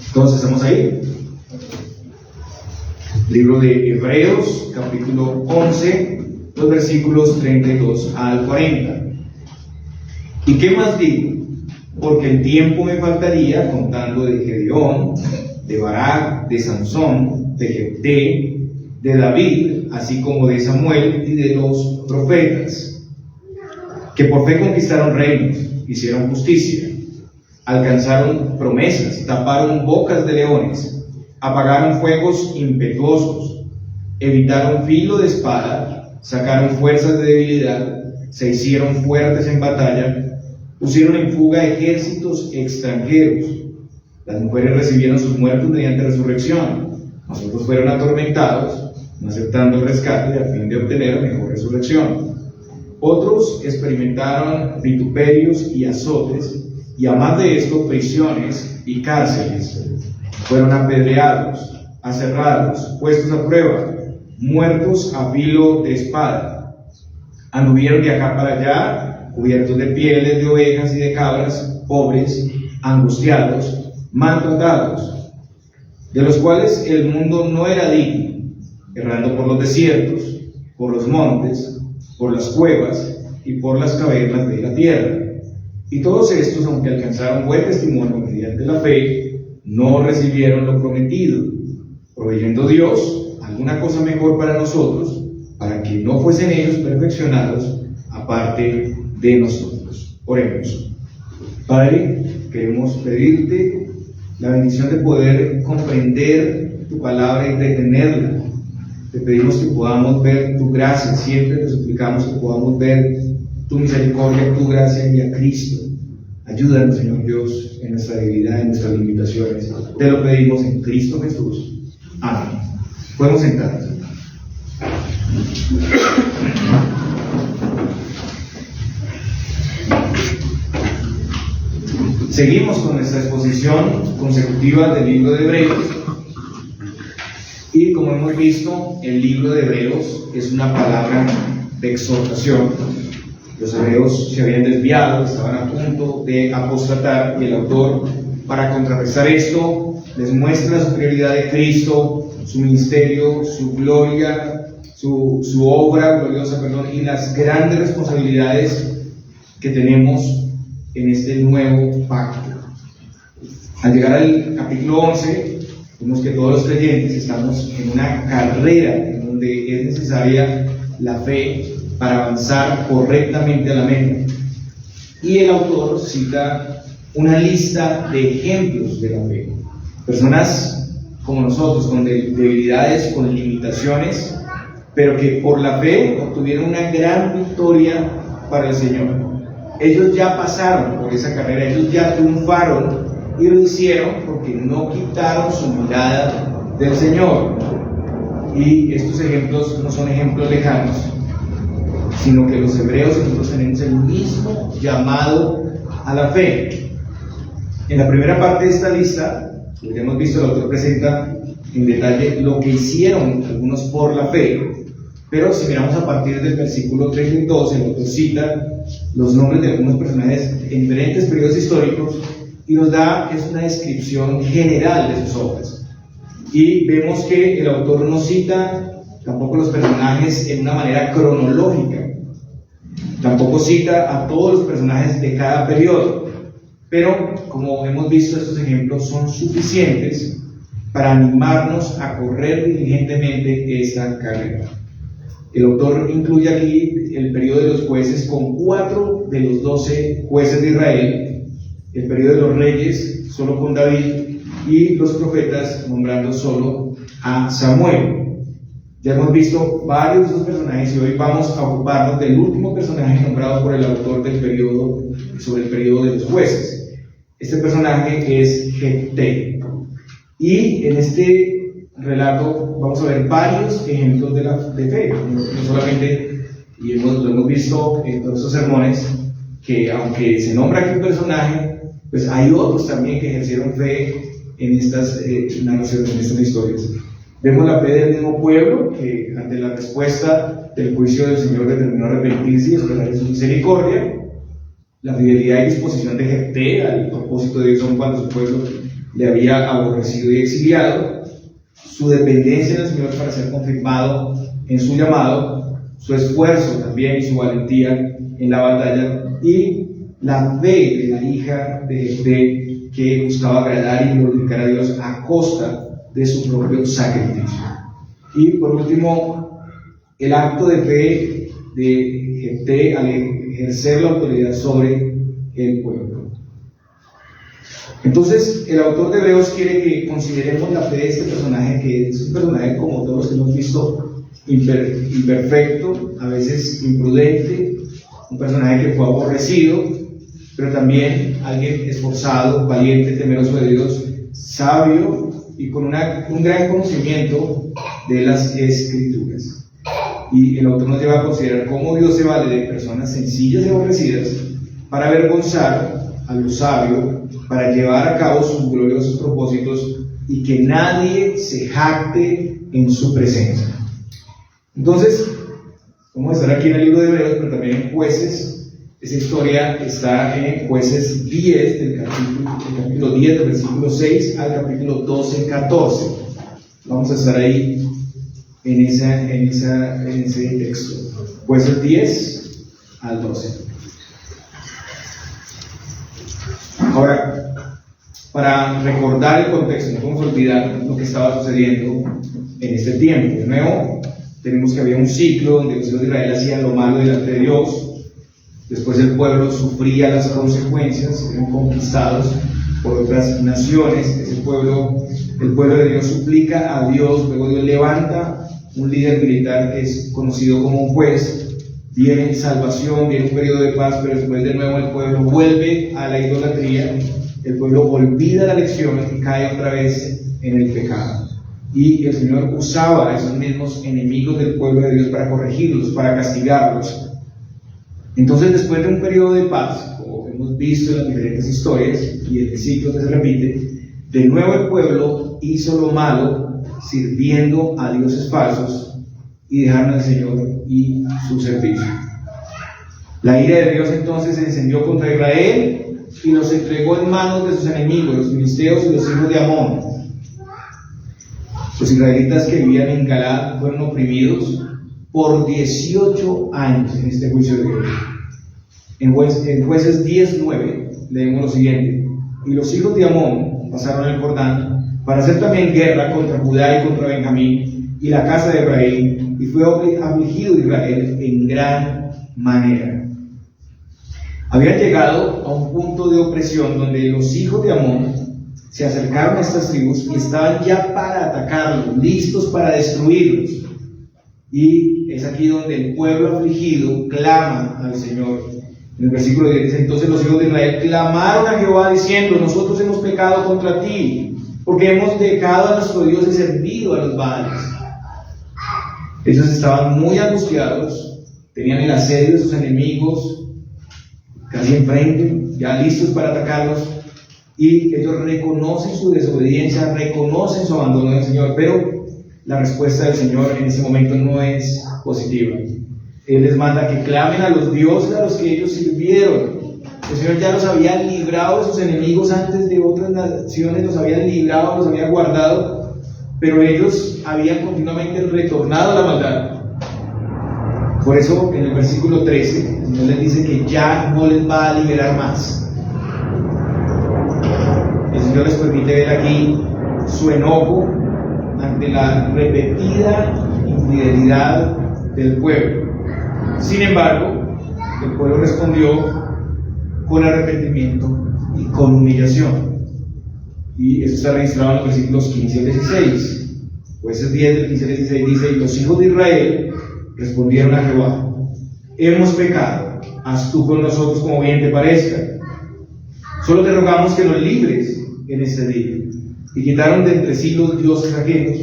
Entonces, ¿estamos ahí? Libro de Hebreos, capítulo 11, los versículos 32 al 40. ¿Y qué más digo? Porque el tiempo me faltaría contando de Gedeón, de Barak, de Sansón, de Jefté, de David, así como de Samuel y de los profetas, que por fe conquistaron reinos, hicieron justicia, alcanzaron promesas, taparon bocas de leones, apagaron fuegos impetuosos, evitaron filo de espada, sacaron fuerzas de debilidad, se hicieron fuertes en batalla, pusieron en fuga ejércitos extranjeros. Las mujeres recibieron sus muertos mediante resurrección. Nosotros fueron atormentados, no aceptando el rescate a fin de obtener mejor resurrección. Otros experimentaron vituperios y azotes, y además de esto, prisiones y cárceles. Fueron apedreados, aserrados, puestos a prueba, muertos a filo de espada. Anduvieron de acá para allá, cubiertos de pieles de ovejas y de cabras, pobres, angustiados, maltratados, de los cuales el mundo no era digno, errando por los desiertos, por los montes, por las cuevas y por las cavernas de la tierra. Y todos estos, aunque alcanzaron buen testimonio mediante la fe, no recibieron lo prometido, proveyendo Dios alguna cosa mejor para nosotros, para que no fuesen ellos perfeccionados aparte de nosotros. Oremos. Padre, queremos pedirte la bendición de poder comprender tu palabra y retenerla. Te pedimos que podamos ver tu gracia, siempre te suplicamos que podamos ver tu misericordia, tu gracia y a Cristo. Ayúdanos, Señor Dios, en nuestra debilidad, en nuestras limitaciones. Te lo pedimos en Cristo Jesús. Amén. Podemos sentarnos. Seguimos con nuestra exposición consecutiva del libro de Hebreos. Y como hemos visto, el libro de Hebreos es una palabra de exhortación. Los hebreos se habían desviado, estaban a punto de apostatar, y el autor, para contrarrestar esto, les muestra la superioridad de Cristo, su ministerio, su gloria, su obra gloriosa, y las grandes responsabilidades que tenemos en este nuevo pacto. Al llegar al capítulo 11, vemos que todos los creyentes estamos en una carrera en donde es necesaria la fe para avanzar correctamente a la meta. Y el autor cita una lista de ejemplos de la fe. Personas como nosotros, con debilidades, con limitaciones, pero que por la fe obtuvieron una gran victoria para el Señor. Ellos ya pasaron por esa carrera, ellos ya triunfaron, y lo hicieron porque no quitaron su mirada del Señor. Y estos ejemplos no son ejemplos lejanos, sino que los hebreos nosotros tenemos el mismo llamado a la fe. En la primera parte de esta lista, como ya hemos visto, el autor presenta en detalle lo que hicieron algunos por la fe, pero si miramos a partir del versículo 32, el autor cita los nombres de algunos personajes en diferentes periodos históricos y nos da una descripción general de sus obras. Y vemos que el autor no cita tampoco los personajes en una manera cronológica, tampoco cita a todos los personajes de cada periodo, pero como hemos visto, estos ejemplos son suficientes para animarnos a correr diligentemente esta carrera. El autor incluye aquí el periodo de los jueces con 4 de los 12 jueces de Israel, el periodo de los reyes solo con David, y los profetas nombrando solo a Samuel. Ya hemos visto varios de esos personajes y hoy vamos a ocuparnos del último personaje nombrado por el autor del periodo, sobre el periodo de los jueces. Este personaje es Jefté. Y en este relato vamos a ver varios ejemplos de fe, no solamente, y lo hemos visto en todos estos sermones, que aunque se nombra aquí un personaje, pues hay otros también que ejercieron fe en estas narraciones, en estas historias. Vemos la fe del mismo pueblo que ante la respuesta del juicio del Señor determinó arrepentirse y esperar en su misericordia. la fidelidad y disposición de Jefté al propósito de Dios aun cuando su pueblo le había aborrecido y exiliado, su dependencia del Señor para ser confirmado en su llamado, su esfuerzo también y su valentía en la batalla, y la fe de la hija de Jefté que buscaba agradar y glorificar a Dios a costa de su propio sacrificio. Y por último, el acto de fe de Jefté al ejercer la autoridad sobre el pueblo. Entonces, el autor de Hebreos quiere que consideremos la fe de este personaje, que es un personaje como todos los que hemos visto, imperfecto, a veces imprudente, un personaje que fue aborrecido, pero también alguien esforzado, valiente, temeroso de Dios, sabio y con un gran conocimiento de las Escrituras. Y el autor nos lleva a considerar cómo Dios se vale de personas sencillas y aborrecidas para avergonzar a lo sabio, para llevar a cabo sus gloriosos propósitos y que nadie se jacte en su presencia. Entonces, vamos a estar aquí en el libro de Hebreos, pero también en Jueces. Esa historia está en Jueces 10, del capítulo 10, del versículo 6 al capítulo 12, 14. Vamos a estar ahí en ese texto. Jueces 10 al 12. Ahora, para recordar el contexto, no podemos olvidar lo que estaba sucediendo en este tiempo. De nuevo, tenemos que había un ciclo donde los hijos de Israel hacían lo malo delante de Dios. Después el pueblo sufría las consecuencias, eran conquistados por otras naciones. El pueblo de Dios suplica a Dios, luego Dios levanta un líder militar que es conocido como un juez. Viene salvación, viene un periodo de paz, pero después de nuevo el pueblo vuelve a la idolatría, el pueblo olvida la lección y cae otra vez en el pecado. Y el Señor usaba a esos mismos enemigos del pueblo de Dios para corregirlos, para castigarlos. Entonces, después de un periodo de paz, como hemos visto en las diferentes historias y el ciclo que se repite, de nuevo el pueblo hizo lo malo, sirviendo a dioses falsos y dejaron al Señor y su servicio. La ira de Dios entonces se encendió contra Israel y los entregó en manos de sus enemigos, los filisteos y los hijos de Amón. Los israelitas que vivían en Galaad fueron oprimidos por 18 años en este juicio de Dios. En Jueces 10:9 leemos lo siguiente: y los hijos de Amón pasaron el Jordán para hacer también guerra contra Judá y contra Benjamín y la casa de Efraín, y fue afligido Israel en gran manera. Habían llegado a un punto de opresión donde los hijos de Amón se acercaron a estas tribus y estaban ya para atacarlos, listos para destruirlos. Y es aquí donde el pueblo afligido clama al Señor. En el versículo 10 dice: entonces los hijos de Israel clamaron a Jehová diciendo: nosotros hemos pecado contra ti, porque hemos dejado a nuestro Dios y servido a los Baales. Ellos estaban muy angustiados, tenían el asedio de sus enemigos casi enfrente, ya listos para atacarlos, y ellos reconocen su desobediencia, reconocen su abandono del Señor, pero la respuesta del Señor en ese momento no es positiva. Él les manda que clamen a los dioses a los que ellos sirvieron. El Señor ya los había librado de sus enemigos antes de otras naciones, los había librado, los había guardado, pero ellos habían continuamente retornado a la maldad. Por eso en el versículo 13 el Señor les dice que ya no les va a liberar más. El Señor les permite ver aquí su enojo ante la repetida infidelidad del pueblo. Sin embargo, el pueblo respondió con arrepentimiento y con humillación. Y eso está registrado en los versículos 15 al 16. Jueces 10 del 15 al 16 dice: y los hijos de Israel respondieron a Jehová: hemos pecado, haz tú con nosotros como bien te parezca. Solo te rogamos que nos libres en este día. Y quitaron de entre sí los dioses ajenos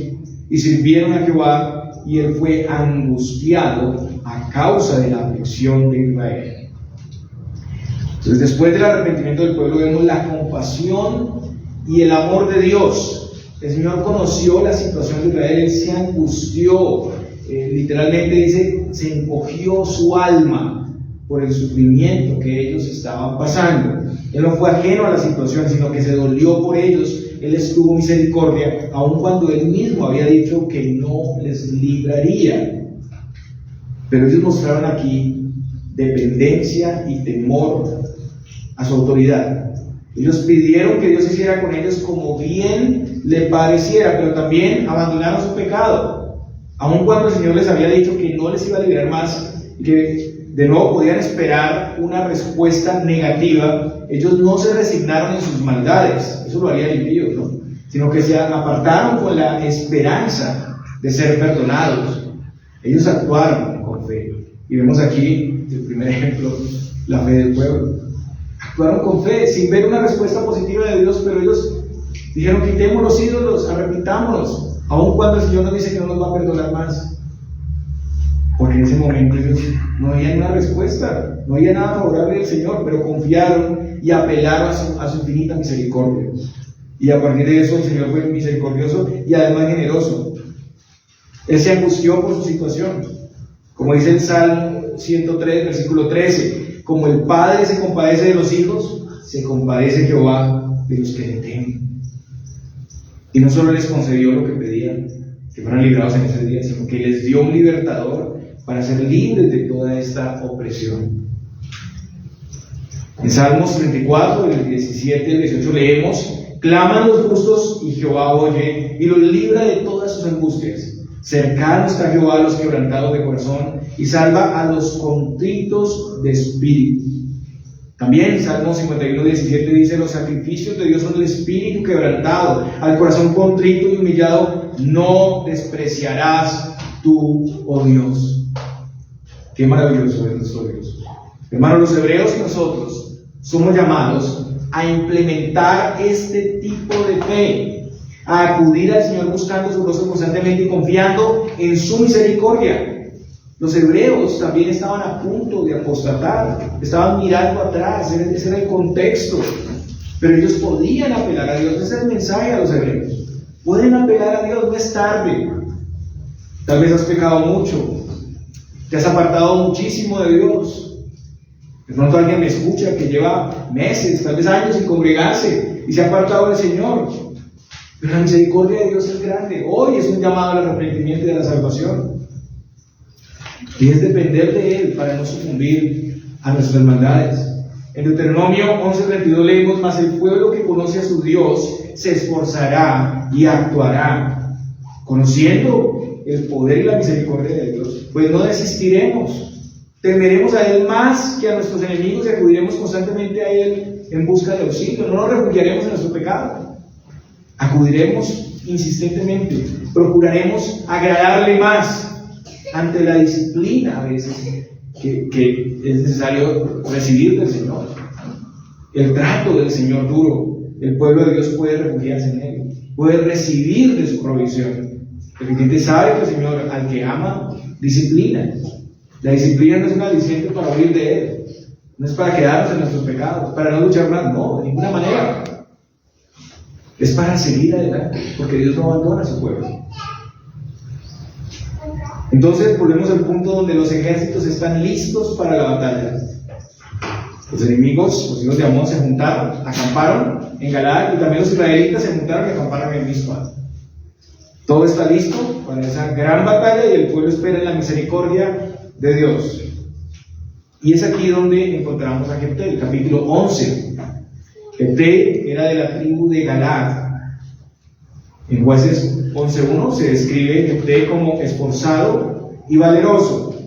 y sirvieron a Jehová, y él fue angustiado a causa de la aflicción de Israel. Entonces, después del arrepentimiento del pueblo, vemos la compasión y el amor de Dios. El Señor conoció la situación de Israel, él se angustió, literalmente dice, se encogió su alma por el sufrimiento que ellos estaban pasando. Él no fue ajeno a la situación, sino que se dolió por ellos. Él les tuvo misericordia, aun cuando Él mismo había dicho que no les libraría. Pero ellos mostraron aquí dependencia y temor a su autoridad. Ellos pidieron que Dios hiciera con ellos como bien le pareciera, pero también abandonaron su pecado. Aun cuando el Señor les había dicho que no les iba a liberar más, y que de nuevo podían esperar una respuesta negativa, ellos no se resignaron en sus maldades. Eso lo haría el impío, ¿no? Sino que se apartaron con la esperanza de ser perdonados. Ellos actuaron con fe. Y vemos aquí el primer ejemplo, la fe del pueblo. Actuaron con fe, sin ver una respuesta positiva de Dios, pero ellos dijeron: quitemos los ídolos, arrepentámonos, aun cuando el Señor nos dice que no nos va a perdonar más. Porque en ese momento ellos no había una respuesta, no había nada favorable del Señor, pero confiaron y apelaron a su infinita misericordia. Y a partir de eso el Señor fue misericordioso y además generoso. Él se angustió por su situación. Como dice el Salmo 103, versículo 13: como el Padre se compadece de los hijos, se compadece Jehová de los que le temen. Y no solo les concedió lo que pedían, que fueran librados en ese día, sino que les dio un libertador para ser libres de toda esta opresión. En Salmos 34, del 17 al 18 leemos: claman los justos y Jehová oye y los libra de todas sus angustias. Cercano está Jehová a los quebrantados de corazón y salva a los contritos de espíritu. También Salmo 51, 17 dice: los sacrificios de Dios son el espíritu quebrantado, al corazón contrito y humillado no despreciarás tú, oh Dios. Qué maravilloso es nuestro Dios. Hermanos, los hebreos y nosotros somos llamados a implementar este tipo de fe, a acudir al Señor buscando su rostro constantemente y confiando en su misericordia. Los hebreos también estaban a punto de apostatar, estaban mirando atrás, ese era el contexto, pero ellos podían apelar a Dios. Ese es el mensaje a los hebreos: pueden apelar a Dios, no es tarde. Tal vez has pecado mucho, te has apartado muchísimo de Dios. De pronto alguien me escucha que lleva meses, tal vez años sin congregarse y se ha apartado del Señor. Pero la misericordia de Dios es grande. Hoy es un llamado al arrepentimiento y a la salvación. Y es depender de Él para no sucumbir a nuestras maldades. En Deuteronomio 11:22 leemos: mas el pueblo que conoce a su Dios se esforzará y actuará, conociendo el poder y la misericordia de Dios, pues no desistiremos. Temeremos a Él más que a nuestros enemigos y acudiremos constantemente a Él en busca de auxilio. No nos refugiaremos en nuestro pecado. Acudiremos insistentemente. Procuraremos agradarle más ante la disciplina a veces que es necesario recibir del Señor. El trato del Señor duro. El pueblo de Dios puede refugiarse en Él, puede recibir de su provisión. El creyente sabe que el Señor, al que ama, disciplina. La disciplina no es un aliciente para huir de Él, no es para quedarnos en nuestros pecados, para no luchar más, no, de ninguna manera. Es para seguir adelante, porque Dios no abandona a su pueblo. Entonces volvemos al punto donde los ejércitos están listos para la batalla. Los enemigos, los hijos de Amón, se juntaron, acamparon en Galaad, y también los israelitas se juntaron y acamparon en Mizpa. Todo está listo para esa gran batalla y el pueblo espera en la misericordia de Dios. Y es aquí donde encontramos a Jefté, el capítulo 11. Jefté era de la tribu de Galaad. En Jueces 11:1 se describe Jefté como esforzado y valeroso.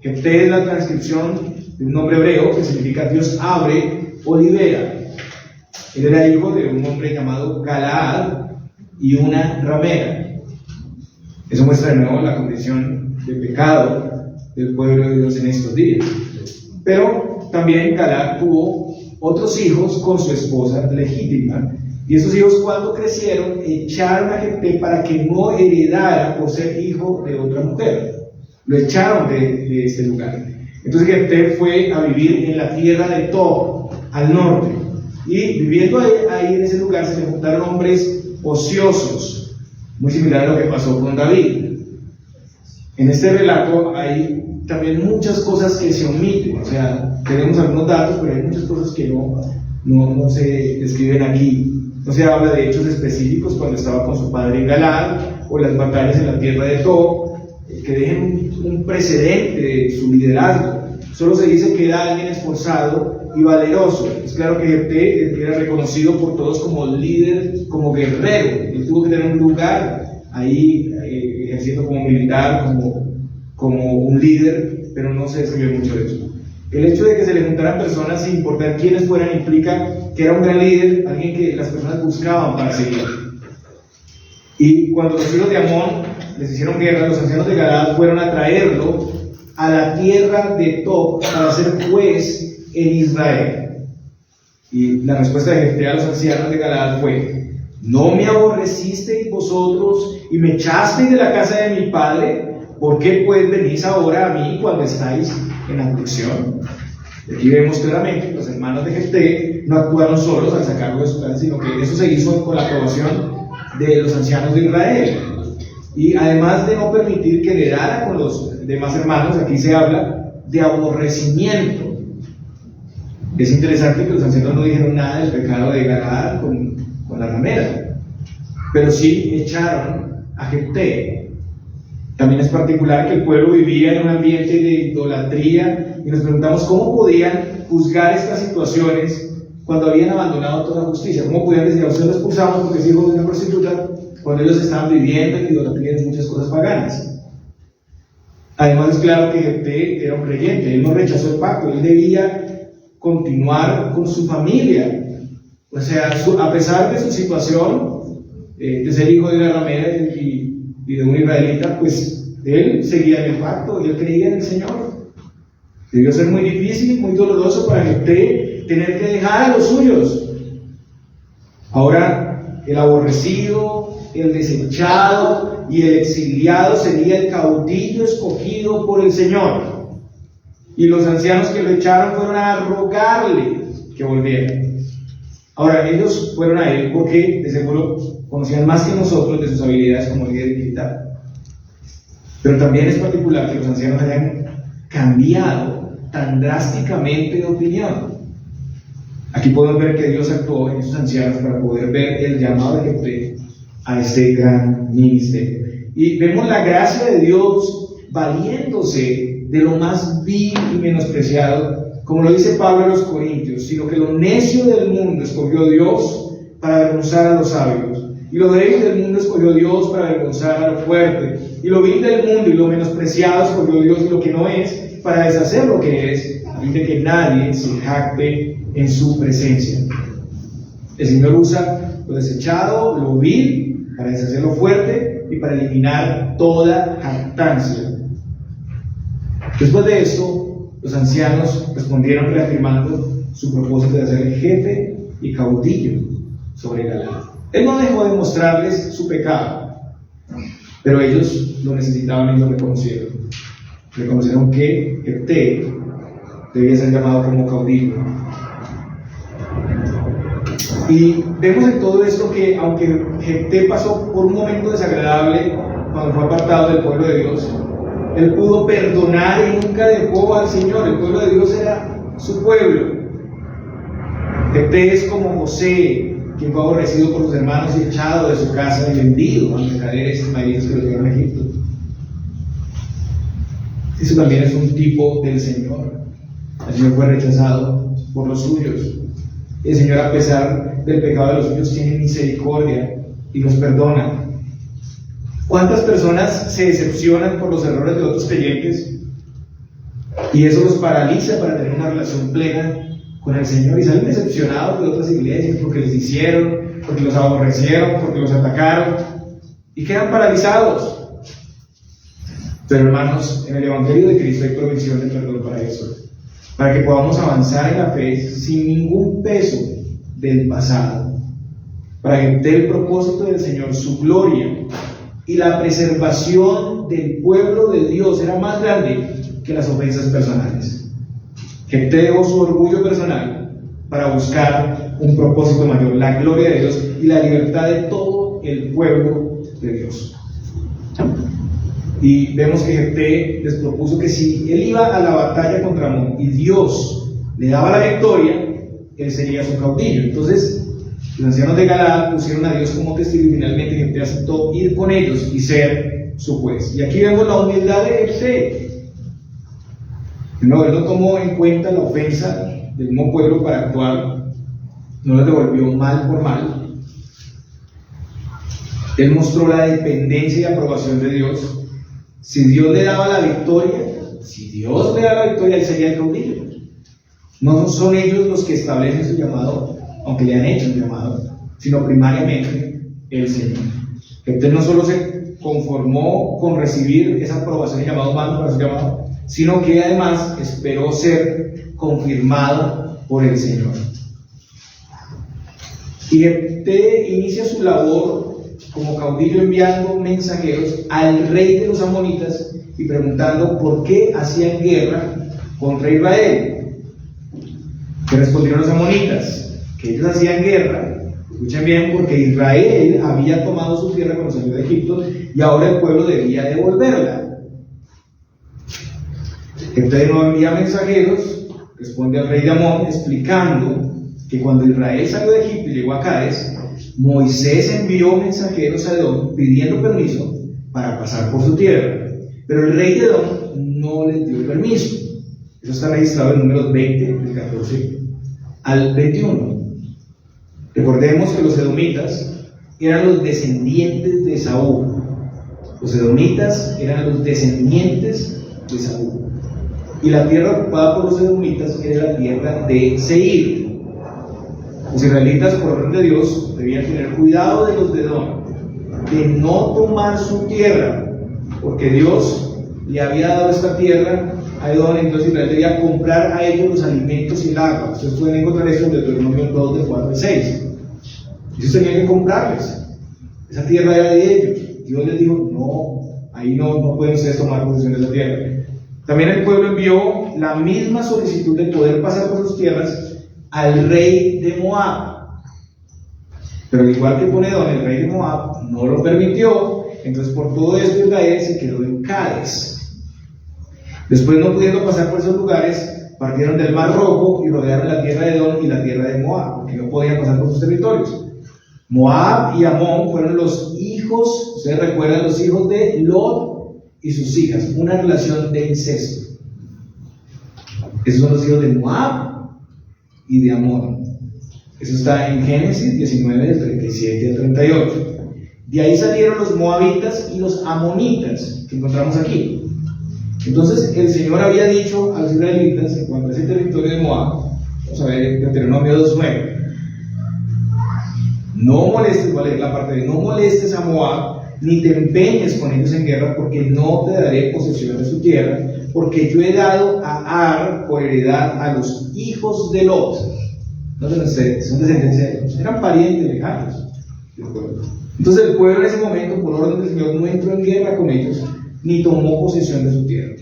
Jefté es la transcripción de un nombre hebreo que significa Dios abre o libera. Él era hijo de un hombre llamado Galaad y una ramera. Eso muestra de nuevo la condición de pecado del pueblo de Dios en estos días. Pero también Galaad tuvo otros hijos con su esposa legítima, y esos hijos, cuando crecieron, echaron a Jefté para que no heredara por ser hijo de otra mujer. Lo echaron de este lugar. Entonces Jefté fue a vivir en la tierra de Tob, al norte, y viviendo ahí en ese lugar se le juntaron hombres ociosos, muy similar a lo que pasó con David. En este relato hay también muchas cosas que se omiten. O sea, tenemos algunos datos, pero hay muchas cosas que no se describen aquí. No se habla de hechos específicos cuando estaba con su padre en Galaad, o las batallas en la tierra de Tob, que dejen un precedente de su liderazgo. Solo se dice que era alguien esforzado y valeroso. Es claro que Jefté era reconocido por todos como líder, como guerrero. Él tuvo que tener un lugar ahí, ejerciendo como militar, como un líder, pero no se describe mucho de eso. El hecho de que se le juntaran personas sin importar quiénes fueran implica que era un gran líder, alguien que las personas buscaban para seguir. Y cuando los hijos de Amón les hicieron guerra, los ancianos de Galaad fueron a traerlo a la tierra de Tob para ser juez en Israel. Y la respuesta de Jefté a los ancianos de Galaad fue: ¿no me aborrecisteis vosotros y me echasteis de la casa de mi padre? ¿Por qué pues venís ahora a mí cuando estáis en aflicción? Aquí vemos claramente que los hermanos de Jefté no actuaron solos al sacarlo de su casa, sino que eso se hizo con la aprobación de los ancianos de Israel. Y además de no permitir que heredara con los demás hermanos, aquí se habla de aborrecimiento. Es interesante que los ancianos no dijeron nada del pecado de Galaad con la ramera, pero sí echaron a Jefté. También es particular que el pueblo vivía en un ambiente de idolatría, y nos preguntamos cómo podían juzgar estas situaciones cuando habían abandonado toda justicia. ¿Cómo podían decir: a usted lo expulsamos porque es hijo de una prostituta, cuando ellos estaban viviendo en idolatría de muchas cosas paganas? Además, es claro que Jefté era un creyente. Él no rechazó el pacto, él debía continuar con su familia. O sea, a pesar de su situación de ser hijo de una ramera y de un israelita, pues él seguía en el pacto y él creía en el Señor. Debió ser muy difícil, muy doloroso para Jefté tener que dejar a los suyos. Ahora, el aborrecido, el desechado y el exiliado sería el caudillo escogido por el Señor. Y los ancianos que lo echaron fueron a rogarle que volviera. Ahora, ellos fueron a él porque de seguro conocían más que nosotros de sus habilidades como líder militar. Pero también es particular que los ancianos hayan cambiado tan drásticamente de opinión. Aquí podemos ver que Dios actuó en esos ancianos para poder ver el llamado de Jefté a este gran ministerio. Y vemos la gracia de Dios valiéndose de lo más vil y menospreciado, como lo dice Pablo a los Corintios: sino que lo necio del mundo escogió Dios para avergonzar a los sabios, y lo débil del mundo escogió Dios para avergonzar a lo fuerte, y lo vil del mundo y lo menospreciado escogió Dios y lo que no es, para deshacer lo que es, a fin de que nadie se jacte en su presencia. El Señor usa lo desechado, lo vil, para deshacer lo fuerte y para eliminar toda jactancia. Después de esto, los ancianos respondieron reafirmando su propósito de hacerle jefe y caudillo sobre Galaad. Él no dejó de mostrarles su pecado, pero ellos lo necesitaban y lo reconocieron. Reconocieron que Jefté debía ser llamado como caudillo. Y vemos en todo esto que, aunque Jefté pasó por un momento desagradable cuando fue apartado del pueblo de Dios, él pudo perdonar y nunca dejó al Señor. El pueblo de Dios era su pueblo. Jefté es como José, quien fue aborrecido por sus hermanos y echado de su casa y vendido a mercaderes ismaelitas que lo llevaron a Egipto. Eso también es un tipo del Señor. El Señor fue rechazado por los suyos. El Señor, a pesar del pecado de los suyos, tiene misericordia y los perdona. ¿Cuántas personas se decepcionan por los errores de otros creyentes y eso los paraliza para tener una relación plena con el Señor? Y salen decepcionados de otras iglesias porque les hicieron, porque los aborrecieron, porque los atacaron, y quedan paralizados. Pero hermanos, en el Evangelio de Cristo hay provisión de perdón para eso, para que podamos avanzar en la fe sin ningún peso del pasado, para que dé el propósito del Señor, su gloria y la preservación del pueblo de Dios era más grande que las ofensas personales. Que dejó su orgullo personal para buscar un propósito mayor, la gloria de Dios y la libertad de todo el pueblo de Dios. Y vemos que Jefté les propuso que si él iba a la batalla contra Amón y Dios le daba la victoria, él sería su caudillo. Entonces, los ancianos de Galaad pusieron a Dios como testigo y finalmente Jefté aceptó ir con ellos y ser su juez. Y aquí vemos la humildad de Jefté. No, él no tomó en cuenta la ofensa del mismo pueblo para actuar, no les devolvió mal por mal. Él mostró la dependencia y aprobación de Dios. Si Dios le daba la victoria, él sería el caudillo. No son ellos los que establecen su llamado, aunque le han hecho un llamado, sino primariamente el Señor. Entonces no solo se conformó con recibir esa aprobación y llamado humano para su llamado, sino que además esperó ser confirmado por el Señor. Y Jefté inicia su labor como caudillo enviando mensajeros al rey de los amonitas y preguntando por qué hacían guerra contra Israel. ¿Qué respondieron los amonitas? Que ellos hacían guerra, escuchen bien, porque Israel había tomado su tierra cuando salió de Egipto y ahora el pueblo debía devolverla. Jefté no envía mensajeros, responde al rey de Amón explicando que cuando Israel salió de Egipto y llegó a Cádiz, Moisés envió mensajeros a Edom pidiendo permiso para pasar por su tierra, pero el rey de Edom no les dio permiso. Eso está registrado en Números 20, del 14 al 21. Recordemos que los edomitas eran los descendientes de Saúl. Los edomitas eran los descendientes de Saúl. Y la tierra ocupada por los edomitas era la tierra de Seir. Los israelitas, por orden de Dios, debían tener cuidado de los de Edom, de no tomar su tierra, porque Dios le había dado esta tierra a Edom, entonces Israel debía comprar a ellos los alimentos y el agua. Ustedes pueden encontrar esto en Deuteronomio 2, de 4 al 6. Ellos tenían que comprarles. Esa tierra era de ellos. Dios les dijo, no, ahí no pueden ustedes tomar posesión de esa tierra. También el pueblo envió la misma solicitud de poder pasar por sus tierras al rey de Moab. Pero al igual que con Edom, el rey de Moab no lo permitió. Entonces por todo esto Israel se quedó en Cádiz. Después, no pudiendo pasar por esos lugares, partieron del Mar Rojo y rodearon la tierra de Edom y la tierra de Moab, porque no podían pasar por sus territorios. Moab y Amón fueron los hijos, ustedes recuerdan, los hijos de Lot y sus hijas, una relación de incesto. Esos son los hijos de Moab y de Amón. Eso está en Génesis 19, del 37 al 38. De ahí salieron los moabitas y los amonitas, que encontramos aquí. Entonces el Señor había dicho a los israelitas en cuanto a ese territorio de Moab, vamos a ver Deuteronomio 2:9, no molestes, voy a leer la parte de no molestes a Moab, ni te empeñes con ellos en guerra, porque no te daré posesión de su tierra, porque yo he dado a Ar por heredad a los hijos de Lot. No son ustedes, son descendencia de ellos, eran parientes lejanos del pueblo. Entonces el pueblo en ese momento, por orden del Señor, no entró en guerra con ellos, ni tomó posesión de su tierra.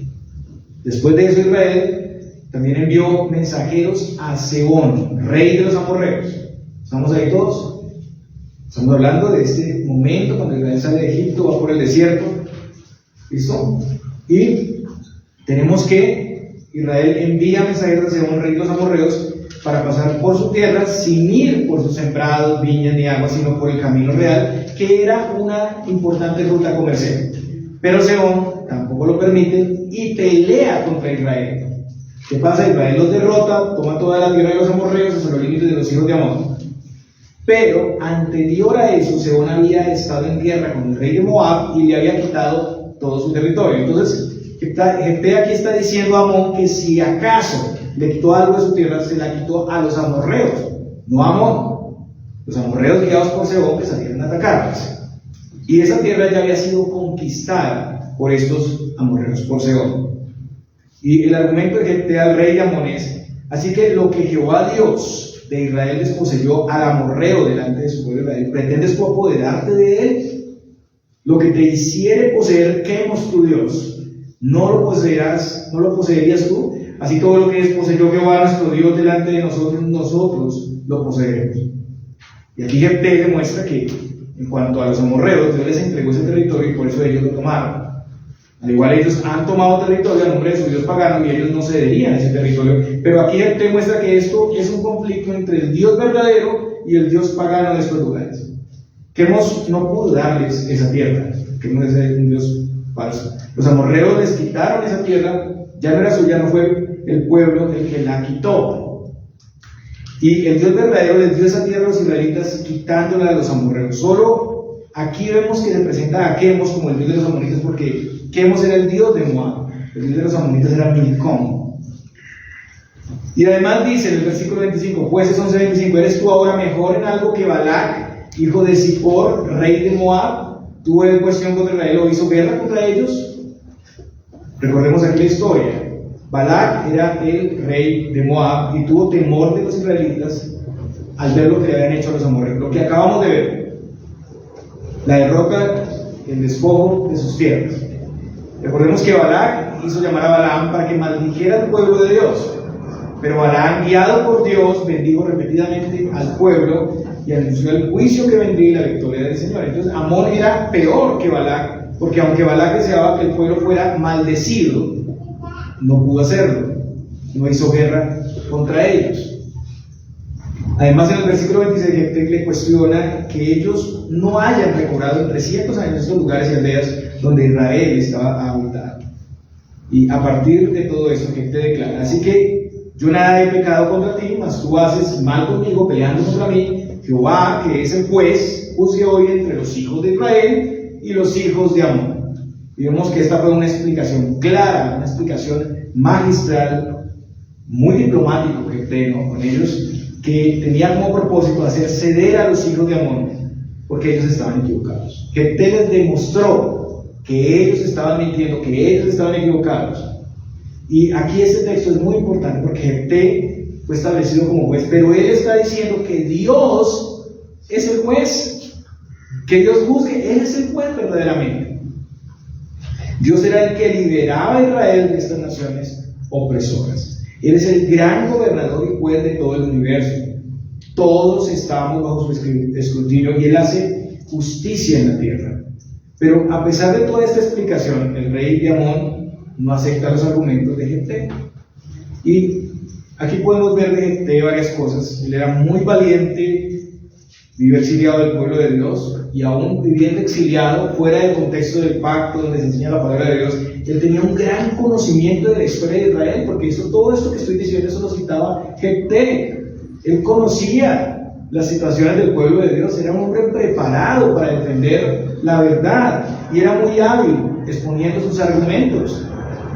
Después de eso, Israel también envió mensajeros a Sehón, rey de los amorreos. ¿Estamos ahí todos? Estamos hablando de este momento cuando Israel sale de Egipto, va por el desierto. ¿Listo? Y tenemos que Israel envía mensajeros a Sehón, rey de los amorreos, para pasar por su tierra sin ir por sus sembrados, viñas ni agua, sino por el camino real, que era una importante ruta comercial. Pero Sehón tampoco lo permite y pelea contra Israel. ¿Qué pasa? Israel los derrota, toma toda la tierra de los amorreos hasta los límites de los hijos de Amón. Pero anterior a eso, Sehón había estado en guerra con el rey de Moab y le había quitado todo su territorio. Entonces, Jefté aquí está diciendo a Amón que si acaso le quitó algo de su tierra, se la quitó a los amorreos, no a Amón. Los amorreos guiados por Sehón que salieron a atacarles. Y esa tierra ya había sido conquistada por estos amorreos, por Sehón. Y el argumento de Jefté al rey de Amón es: así que lo que Jehová Dios de Israel desposeyó al amorreo delante de su pueblo Israel, ¿pretendes tú apoderarte de él? Lo que te hiciere poseer Quemos tu Dios, ¿no lo poseerías tú? Así todo lo que desposeyó Jehová nuestro Dios delante de nosotros, nosotros lo poseeremos. Y aquí Jefté demuestra que en cuanto a los amorreos, Dios les entregó ese territorio y por eso ellos lo tomaron. Al igual ellos han tomado territorio a nombre de su Dios pagano y ellos no cederían ese territorio. Pero aquí te muestra que esto es un conflicto entre el Dios verdadero y el Dios pagano de estos lugares. Quemos no pudo darles esa tierra, Quemos es un Dios falso. Los amorreos les quitaron esa tierra, ya no era suya, no fue el pueblo el que la quitó. Y el Dios verdadero les dio esa tierra a los israelitas quitándola a los amorreos. Solo aquí vemos que se presenta a Quemos como el Dios de los amonitas, porque Quemos era el Dios de Moab, el Dios de los amonitas era Milcom. Y además dice en el versículo 25, Jueces 11:25, ¿eres tú ahora mejor en algo que Balac, hijo de Zippor, rey de Moab? ¿Tuvo en cuestión contra Israel o hizo guerra contra ellos? Recordemos aquí la historia. Balac era el rey de Moab y tuvo temor de los israelitas al ver lo que le habían hecho a los amorreos, lo que acabamos de ver, la derrota, el despojo de sus tierras. Recordemos que Balac hizo llamar a Balaam para que maldijera al pueblo de Dios, pero Balaam, guiado por Dios, bendijo repetidamente al pueblo y anunció el juicio que vendría y la victoria del Señor. Entonces Amón era peor que Balac, porque aunque Balac deseaba que el pueblo fuera maldecido, no pudo hacerlo, no hizo guerra contra ellos. Además, en el versículo 26, Jefté le cuestiona que ellos no hayan recobrado en 300 años estos lugares y aldeas donde Israel estaba habitado. Y a partir de todo esto, Jefté declara: así que yo nada he pecado contra ti, mas tú haces mal conmigo, peleando contra mí. Jehová, que es el juez, juzgue hoy entre los hijos de Israel y los hijos de Amón. Y vemos que esta fue una explicación clara, una explicación magistral, muy diplomático Jefté, ¿no? Con ellos, que tenía como propósito hacer ceder a los hijos de Amón, porque ellos estaban equivocados. Jefté les demostró que ellos estaban mintiendo, que ellos estaban equivocados. Y aquí este texto es muy importante, porque Jefté fue establecido como juez, pero él está diciendo que Dios es el juez, que Dios juzgue, Él es el juez verdaderamente. Dios era el que liberaba a Israel de estas naciones opresoras. Él es el gran gobernador y juez de todo el universo. Todos estamos bajo su escrutinio y Él hace justicia en la tierra. Pero a pesar de toda esta explicación, el rey de Amón no acepta los argumentos de Jefté. Y aquí podemos ver de Jefté varias cosas. Él era muy valiente, vivió exiliado del pueblo de Dios, y aún viviendo exiliado fuera del contexto del pacto donde se enseña la palabra de Dios, él tenía un gran conocimiento de la historia de Israel, porque todo esto que estoy diciendo, eso lo citaba Jefté. Él conocía las situaciones del pueblo de Dios, era un hombre preparado para defender la verdad, y era muy hábil exponiendo sus argumentos.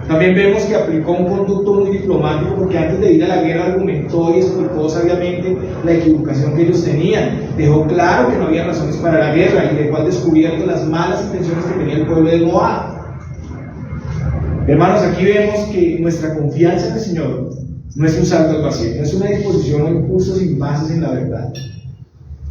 También vemos que aplicó un conducto muy diplomático, porque antes de ir a la guerra argumentó y explicó sabiamente la equivocación que ellos tenían. Dejó claro que no había razones para la guerra y dejó al descubierto las malas intenciones que tenía el pueblo de Moab. Hermanos, aquí vemos que nuestra confianza en el Señor no es un salto al vacío, no es una disposición o impulso sin bases en la verdad.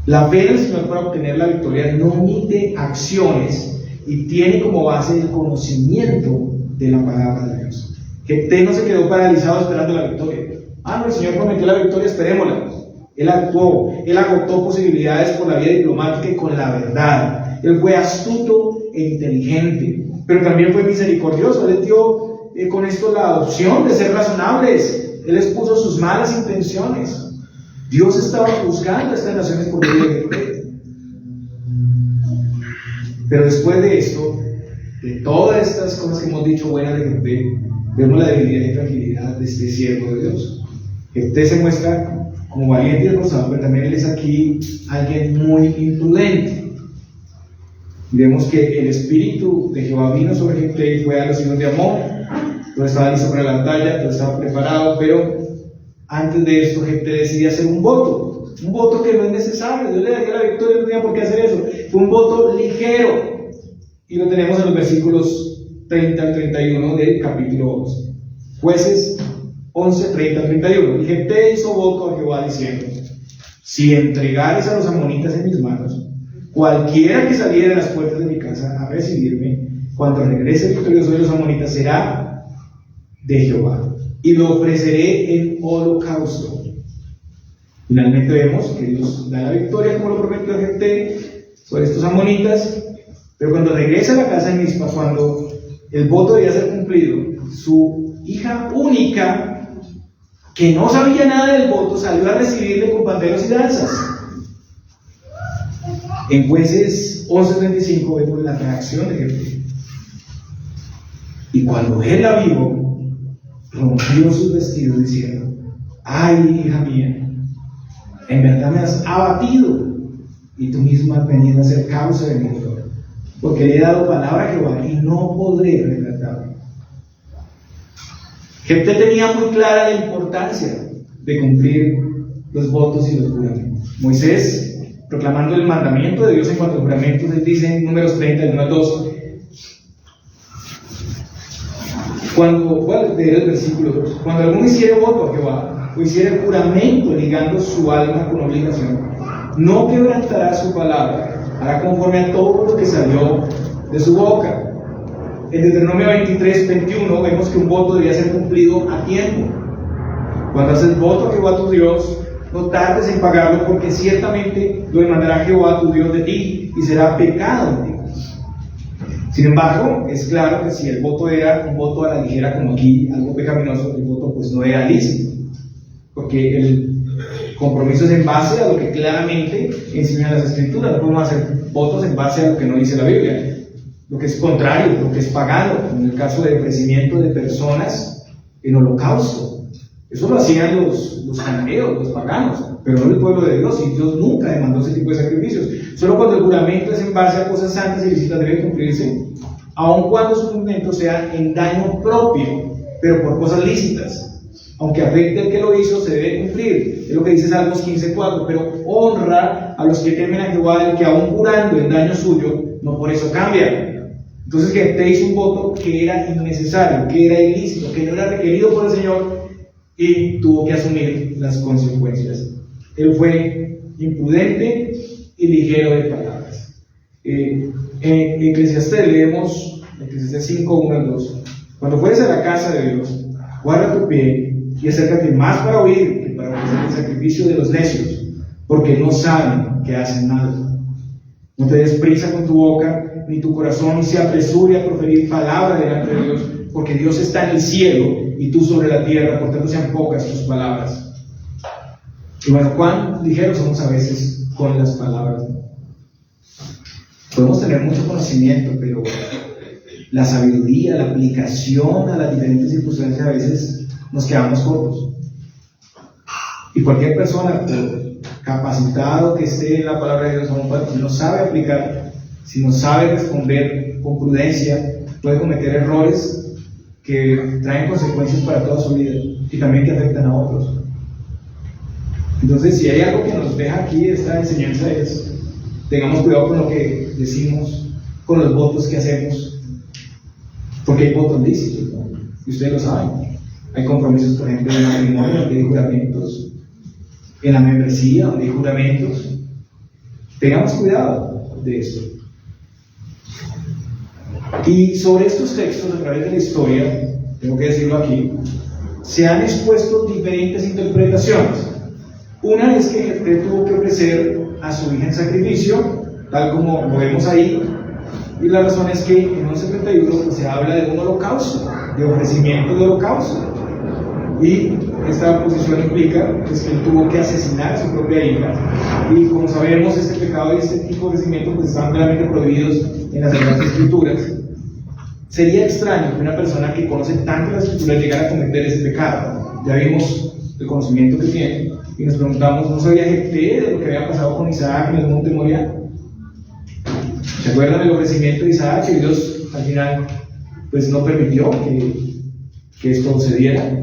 La fe en el Señor para obtener la victoria no mide acciones y tiene como base el conocimiento de la palabra de Dios. Jefté no se quedó paralizado esperando la victoria. No, el Señor prometió la victoria, esperémosla. Él actuó, él agotó posibilidades por la vía diplomática y con la verdad. Él fue astuto e inteligente, pero también fue misericordioso. Él dio con esto la opción de ser razonables. Él expuso sus malas intenciones. Dios estaba juzgando a estas naciones por medio de Jefté. Pero después de esto, de todas estas cosas que hemos dicho buenas de Jefté, vemos la debilidad y fragilidad de este siervo de Dios. Jefté se muestra como valiente y esforzado, pero también él es aquí alguien muy imprudente. Y vemos que el espíritu de Jehová vino sobre Jefté y fue a los hijos de Amón. Todo estaba listo para la batalla, todo estaba preparado, pero antes de esto Jefté decide hacer un voto que no es necesario. Dios le daría la victoria, no tenía por qué hacer eso. Fue un voto ligero. Y lo tenemos en los versículos 30 al 31 del capítulo 11. Jueces 11, 30 al 31. Y Jefté hizo voto a Jehová diciendo: si entregares a los amonitas en mis manos, cualquiera que saliera de las puertas de mi casa a recibirme, cuando regrese victorioso de los amonitas, será de Jehová, y lo ofreceré en holocausto. Finalmente vemos que Dios da la victoria, como lo prometió Jefté, sobre estos amonitas. Pero cuando regresa a la casa de Mizpa, cuando el voto debía ser cumplido. Su hija única, que no sabía nada del voto, salió a recibirle con panderos y danzas. En Jueces 11:35 vemos la reacción de Jefté. Y cuando él la vio, rompió sus vestidos diciendo: ay, hija mía, en verdad me has abatido, y tú misma has venido a ser causa de mi dolor, porque le he dado palabra a Jehová y no podré retratarme. Jefté tenía muy clara la importancia de cumplir los votos y los juramentos. Moisés, proclamando el mandamiento de Dios en cuanto a juramentos, él dice en Números 30:1-2, ¿cuál es el versículo 2? Cuando alguno hiciere voto a Jehová, o hiciere juramento ligando su alma con obligación, no quebrantará su palabra, hará conforme a todo lo que salió de su boca. En Deuteronomio 23:21 vemos que un voto debía ser cumplido a tiempo. Cuando haces voto a Jehová tu Dios, no tardes en pagarlo, porque ciertamente lo demandará Jehová tu Dios de ti, y será pecado en ti. Sin embargo, es claro que si el voto era un voto a la ligera, como aquí, algo pecaminoso, el voto pues no era lícito, porque el compromiso es en base a lo que claramente enseñan las Escrituras. No podemos hacer votos en base a lo que no dice la Biblia, lo que es contrario, lo que es pagano, en el caso de ofrecimiento de personas en holocausto. Eso lo hacían los cananeos, los paganos, pero no el pueblo de Dios, y Dios nunca demandó ese tipo de sacrificios. Solo cuando el juramento es en base a cosas santas y lícitas debe cumplirse, aun cuando su cumplimiento sea en daño propio, pero por cosas lícitas. Aunque afecte al que lo hizo, se debe cumplir. Es lo que dice Salmos 15:4, pero honra a los que temen a Jehová, el que aun jurando en daño suyo, no por eso cambia. Entonces Jefté hizo un voto que era innecesario, que era ilícito, que no era requerido por el Señor, y tuvo que asumir las consecuencias. Él fue imprudente y ligero de palabras. En Eclesiastés leemos, Eclesiastés 5:1-2, cuando fueres a la casa de Dios, guarda tu pie y acércate más para oír que para ofrecer el sacrificio de los necios, porque no saben que hacen mal. No te des prisa con tu boca, ni tu corazón se apresure a proferir palabra delante de Dios, porque Dios está en el cielo y tú sobre la tierra, por tanto sean pocas tus palabras. Y bueno, cuán ligeros somos a veces con las palabras. Podemos tener mucho conocimiento, pero la sabiduría, la aplicación a las diferentes circunstancias, a veces nos quedamos cortos. Y cualquier persona, capacitado que esté en la palabra de Dios, si no sabe aplicar, si no sabe responder con prudencia, puede cometer errores que traen consecuencias para toda su vida y también que afectan a otros. Entonces, si hay algo que nos deja aquí esta enseñanza, es: tengamos cuidado con lo que decimos, con los votos que hacemos, porque hay votos lícitos, ¿no? Y ustedes lo saben. Hay compromisos, por ejemplo, en el matrimonio, donde hay juramentos, en la membresía, donde hay juramentos. Tengamos cuidado de esto. Y sobre estos textos, a través de la historia, tengo que decirlo aquí, se han expuesto diferentes interpretaciones. Una es que Jefté tuvo que ofrecer a su hija en sacrificio, tal como lo vemos ahí, y la razón es que en 11:31 pues, se habla de un holocausto, de ofrecimiento de holocausto, y esta posición implica pues, que él tuvo que asesinar a su propia hija, y como sabemos, este pecado y este tipo de ofrecimiento pues, están claramente prohibidos en las Sagradas Escrituras. Sería extraño que una persona que conoce tanto las Escrituras llegara a cometer ese pecado. Ya vimos el conocimiento que tiene y nos preguntamos, ¿no sabía Jefté de lo que había pasado con Isaac en el monte Moriah? ¿Se acuerdan del ofrecimiento de Isaac? Que Dios al final pues no permitió que esto sucediera.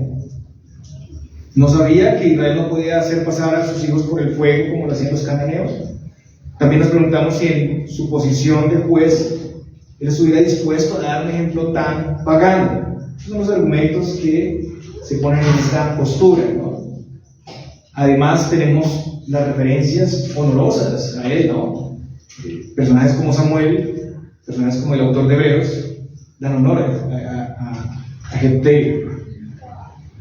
¿No sabía que Israel no podía hacer pasar a sus hijos por el fuego como lo hacían los cananeos? También nos preguntamos si en su posición de juez él estuviera dispuesto a dar un ejemplo tan pagano. Esos son los argumentos que se ponen en esta postura, ¿no? Además tenemos las referencias honorosas a él, ¿no? Personajes como Samuel, personajes como el autor de Hebreos, dan honor a Jefté.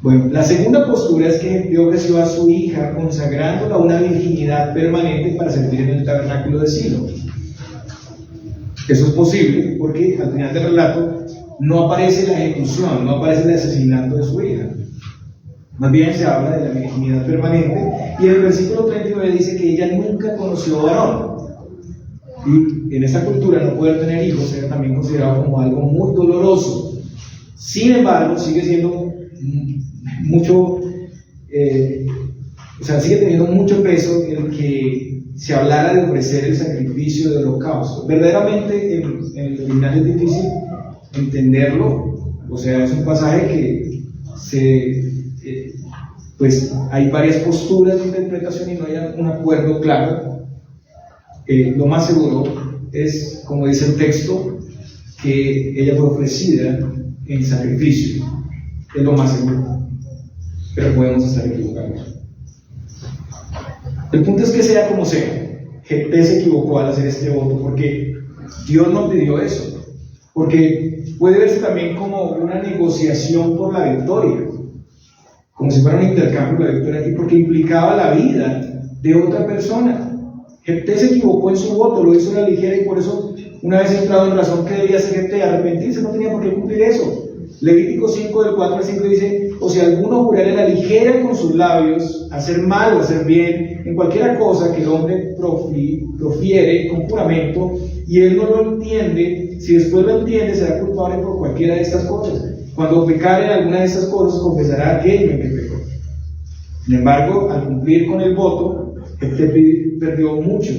Bueno, la segunda postura es que Jefté ofreció a su hija consagrándola a una virginidad permanente para servir en el tabernáculo de Silo. Eso es posible porque al final del relato no aparece la ejecución, no aparece el asesinato de su hija. Más bien se habla de la virginidad permanente, y el versículo 39 dice que ella nunca conoció varón. Y en esta cultura no poder tener hijos era también considerado como algo muy doloroso. Sin embargo, sigue siendo mucho, sigue teniendo mucho peso el que se hablara de ofrecer el sacrificio del holocausto. Verdaderamente en el original es difícil entenderlo, es un pasaje que pues hay varias posturas de interpretación y no hay un acuerdo claro. Lo más seguro es, como dice el texto, que ella fue ofrecida en sacrificio. Es lo más seguro, pero podemos estar equivocados. El punto es que sea como sea, Jefté se equivocó al hacer este voto, porque Dios no pidió eso, porque puede verse también como una negociación por la victoria, como si fuera un intercambio de la victoria, y porque implicaba la vida de otra persona. Jefté se equivocó en su voto, lo hizo a la ligera, y por eso, una vez entrado en razón, ¿qué debía hacer Jefté? Arrepentirse, no tenía por qué cumplir eso. Levítico 5, del 4 al 5 dice: o si alguno jurara a la ligera con sus labios, hacer mal o hacer bien, en cualquiera cosa que el hombre profiere con juramento, y él no lo entiende, si después lo entiende, será culpable por cualquiera de estas cosas. Cuando pecare en alguna de estas cosas, confesará aquello en que pecó. Sin embargo, al cumplir con el voto, Jefté perdió mucho.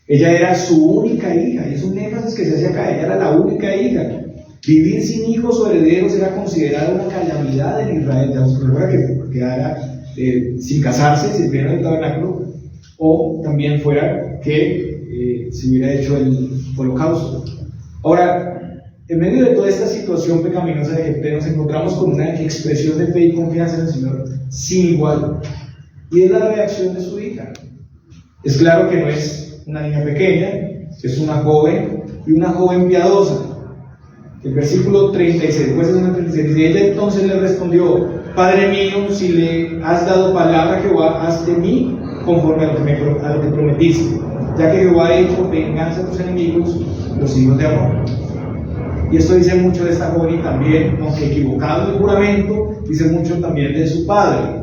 Ella era su única hija, y es un énfasis que se hace acá, ella era la única hija. Vivir sin hijos o herederos era considerado una calamidad en Israel. Ya os recuerda que quedara sin casarse, sirviendo en el tabernáculo, o también fuera que se hubiera hecho el holocausto. Ahora, en medio de toda esta situación pecaminosa de Jefté, nos encontramos con una expresión de fe y confianza en el Señor sin igual, y es la reacción de su hija. Es claro que no es una niña pequeña, es una joven, y una joven piadosa. El versículo 36, después de 36, dice: ella entonces le respondió: Padre mío, si le has dado palabra a Jehová, haz de mí conforme a lo que prometiste, ya que Jehová ha hecho venganza a tus enemigos, los hijos de amor. Y esto dice mucho de esta joven, y también, aunque equivocado en el juramento, dice mucho también de su padre.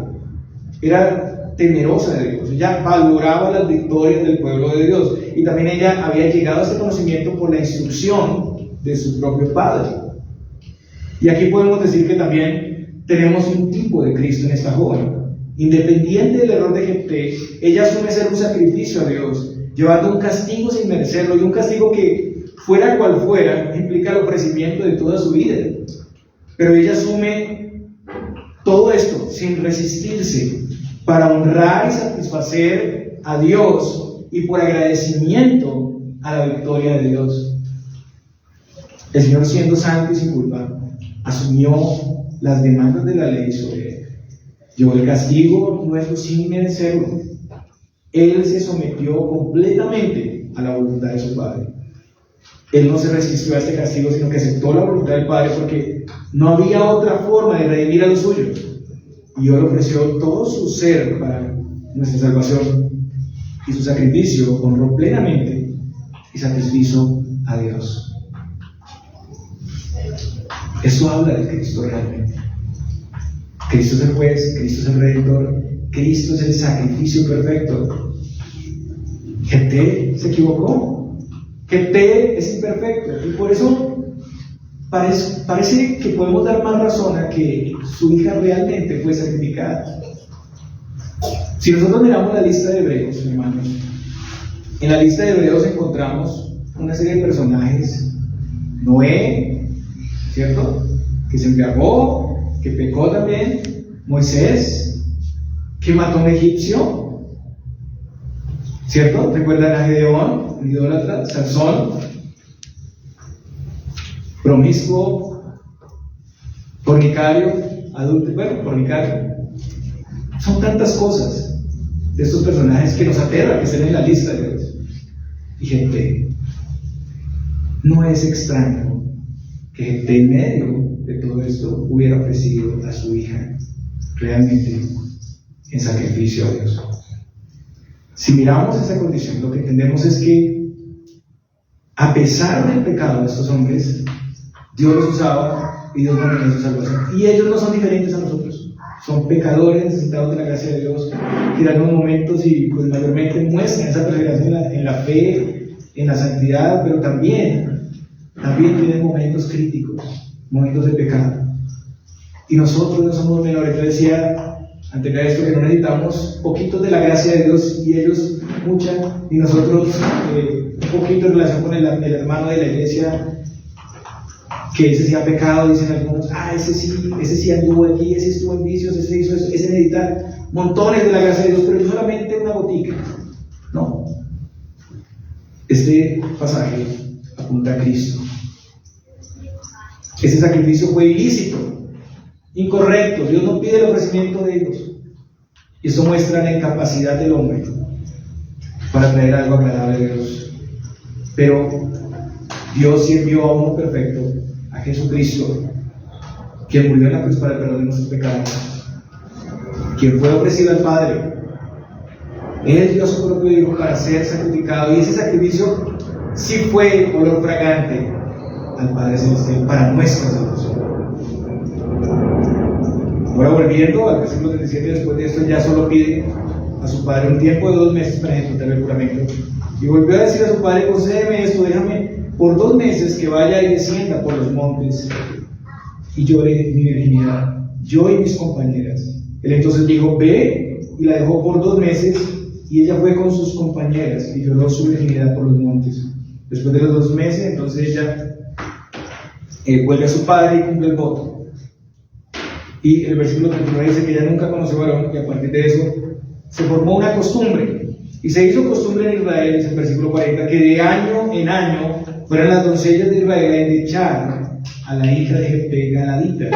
Era temerosa de Dios, ella valoraba las victorias del pueblo de Dios, y también ella había llegado a este conocimiento por la instrucción de su propio padre. Y aquí podemos decir que también tenemos un tipo de Cristo en esta joven. Independiente del error de Jefté, ella asume ser un sacrificio a Dios, llevando un castigo sin merecerlo, y un castigo que, fuera cual fuera, implica el ofrecimiento de toda su vida. Pero ella asume todo esto sin resistirse, para honrar y satisfacer a Dios, y por agradecimiento a la victoria de Dios. El Señor, siendo santo y sin culpa, asumió las demandas de la ley sobre él. Llevó el castigo nuestro sin merecerlo. Él se sometió completamente a la voluntad de su Padre. Él no se resistió a este castigo, sino que aceptó la voluntad del Padre, porque no había otra forma de redimir a los suyos. Y Él ofreció todo su ser para nuestra salvación, y su sacrificio honró plenamente y satisfizo a Dios. Eso habla de Cristo realmente. Cristo es el juez, Cristo es el redentor, Cristo es el sacrificio perfecto. Jefté se equivocó. Jefté es imperfecto, y por eso parece que podemos dar más razón a que su hija realmente fue sacrificada. Si nosotros miramos la lista de Hebreos, hermanos, en la lista de Hebreos encontramos una serie de personajes: Noé, ¿cierto?, que se embriagó, que pecó también; Moisés, que mató a un egipcio, ¿cierto? ¿Recuerdan a Gedeón, un idólatra? Sansón, promiscuo, fornicario, fornicario. Son tantas cosas de estos personajes que nos aterra que estén en la lista de Dios. Y Jefté, no es extraño que Jefté, en medio de todo esto, hubiera ofrecido a su hija realmente en sacrificio a Dios. Si miramos esa condición, lo que entendemos es que, a pesar del pecado de estos hombres, Dios los usaba y Dios mantenía su salvación. Y ellos no son diferentes a nosotros. Son pecadores necesitados de la gracia de Dios, que en algunos momentos y pues mayormente muestran esa perseverancia en la fe, en la santidad, pero también tienen momentos críticos, momentos de pecado. Y nosotros no somos menores. Yo decía antes de esto que no necesitamos poquitos de la gracia de Dios y ellos mucha, y nosotros un poquito en relación con el hermano de la iglesia, que ese sí ha pecado, dicen algunos, ese sí anduvo aquí, ese estuvo en vicios, ese hizo eso, ese necesita montones de la gracia de Dios, pero yo solamente una gotica. No. Este pasaje apunta a Cristo. Ese sacrificio fue ilícito, incorrecto. Dios no pide el ofrecimiento de ellos. Y eso muestra la incapacidad del hombre para traer algo agradable a Dios. Pero Dios sí envió a uno perfecto, a Jesucristo, quien murió en la cruz para el perdón de nuestros pecados, quien fue ofrecido al Padre. Él dio a su propio Hijo para ser sacrificado, y ese sacrificio sí fue olor fragante al Padre Celestial para nuestra salvación. Ahora, volviendo al versículo 37, después de esto ya solo pide a su padre un tiempo de 2 meses para ejecutar el juramento, y volvió a decir a su padre: concédeme esto, déjame por 2 meses que vaya y descienda por los montes y llore mi virginidad, yo y mis compañeras. Él entonces dijo: ve, y la dejó por 2 meses, y ella fue con sus compañeras y lloró su virginidad por los montes. Después de los 2 meses, entonces ella vuelve a su padre y cumple el voto. Y el versículo 39 dice que ella nunca conoció varón, y a partir de eso se formó una costumbre, y se hizo costumbre en Israel, dice el versículo 40, que de año en año fueran las doncellas de Israel a endechar a la hija de Jefté galadita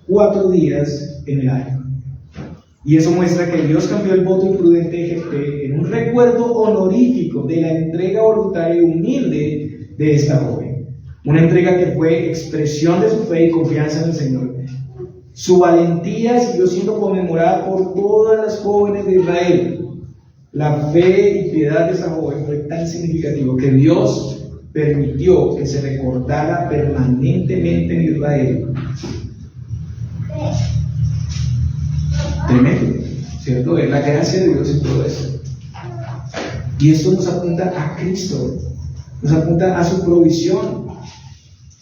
4 días en el año. Y eso muestra que Dios cambió el voto imprudente de Jefté en un recuerdo honorífico de la entrega voluntaria y humilde de esta joven. Una entrega que fue expresión de su fe y confianza en el Señor. Su valentía siguió siendo conmemorada por todas las jóvenes de Israel. La fe y piedad de esa joven fue tan significativo que Dios permitió que se recordara permanentemente en Israel. Tremendo, ¿cierto? Ver la gracia de Dios en todo eso. Y esto nos apunta a Cristo, nos apunta a su provisión,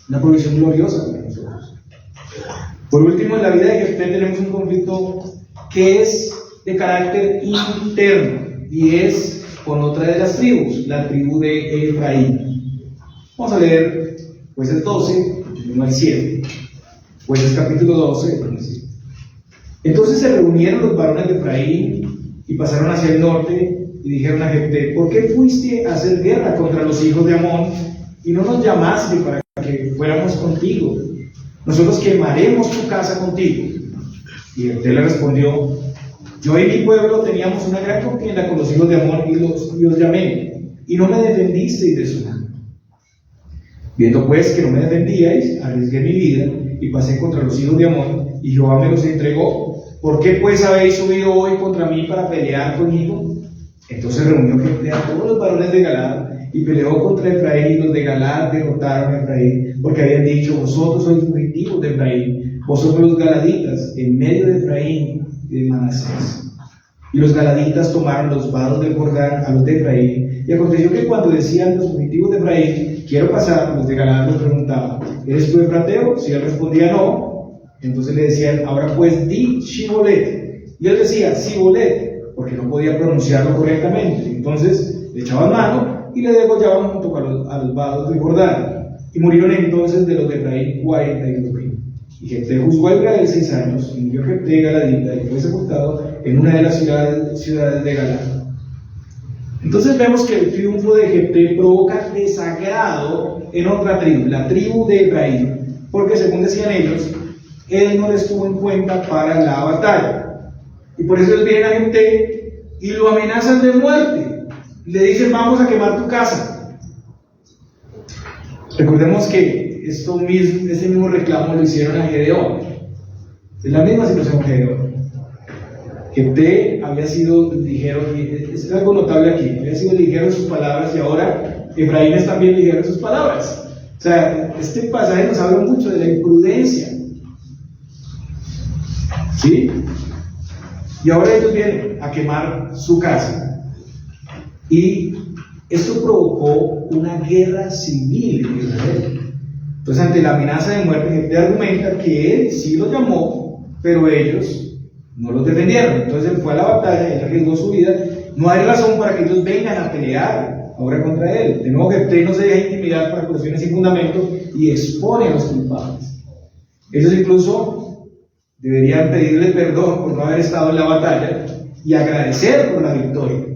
una provisión gloriosa para nosotros. Por último, en la vida de Jefté tenemos un conflicto que es de carácter interno, y es con otra de las tribus, la tribu de Efraín. Vamos a leer Jueces 12, 1 al 7. Jueces capítulo 12, entonces se reunieron los varones de Efraín y pasaron hacia el norte y dijeron a Jefté: ¿por qué fuiste a hacer guerra contra los hijos de Amón y no nos llamaste para que fuéramos contigo? Nosotros quemaremos tu casa contigo. Y Jefté le respondió: yo y mi pueblo teníamos una gran contienda con los hijos de Amón y os llamé, y no me defendisteis de su mano. Viendo pues que no me defendíais, arriesgué mi vida y pasé contra los hijos de Amón, y Jehová me los entregó. ¿Por qué pues habéis subido hoy contra mí para pelear conmigo? Entonces reunió Jefté a todos los varones de Galaad y peleó contra Efraín, y los de Galaad derrotaron a Efraín, porque habían dicho: vosotros sois fugitivos de Efraín, vosotros los galaditas, en medio de Efraín y de Manasés. Y los galaditas tomaron los vados del Jordán a los de Efraín, y aconteció que cuando decían los fugitivos de Efraín: quiero pasar, los de Galaad les preguntaban: ¿eres tú efrateo? Si él respondía no, entonces le decían: ahora pues di Shibolet. Y él decía Sibolet, porque no podía pronunciarlo correctamente. Entonces le echaban mano y le degollaban junto a los vados del Jordán. Y murieron entonces de los de Efraín 42,000. Y Jefté juzgó a Israel 6 años, y murió Jefté galadita, y fue sepultado en una de las ciudades de Galaad. Entonces vemos que el triunfo de Jefté provoca desagrado en otra tribu, la tribu de Efraín, porque según decían ellos, él no les tuvo en cuenta para la batalla. Y por eso ellos vienen a Jefté y lo amenazan de muerte. Le dicen: vamos a quemar tu casa. Recordemos que este mismo reclamo lo hicieron a Gedeón. Es la misma situación que Gedeón. Jefté había sido ligero, y es algo notable aquí, había sido ligero en sus palabras, y ahora Efraín es también ligero en sus palabras. O sea, este pasaje nos habla mucho de la imprudencia. ¿Sí? Y ahora ellos vienen a quemar su casa. Y esto provocó una guerra civil en Israel. Entonces, ante la amenaza de muerte, Jefté argumenta que él sí los llamó, pero ellos no los defendieron. Entonces él fue a la batalla, él arriesgó su vida. No hay razón para que ellos vengan a pelear ahora contra él. De nuevo, Jefté no se deja intimidar por acusaciones sin fundamento y expone a los culpables. Ellos incluso deberían pedirle perdón por no haber estado en la batalla y agradecer por la victoria.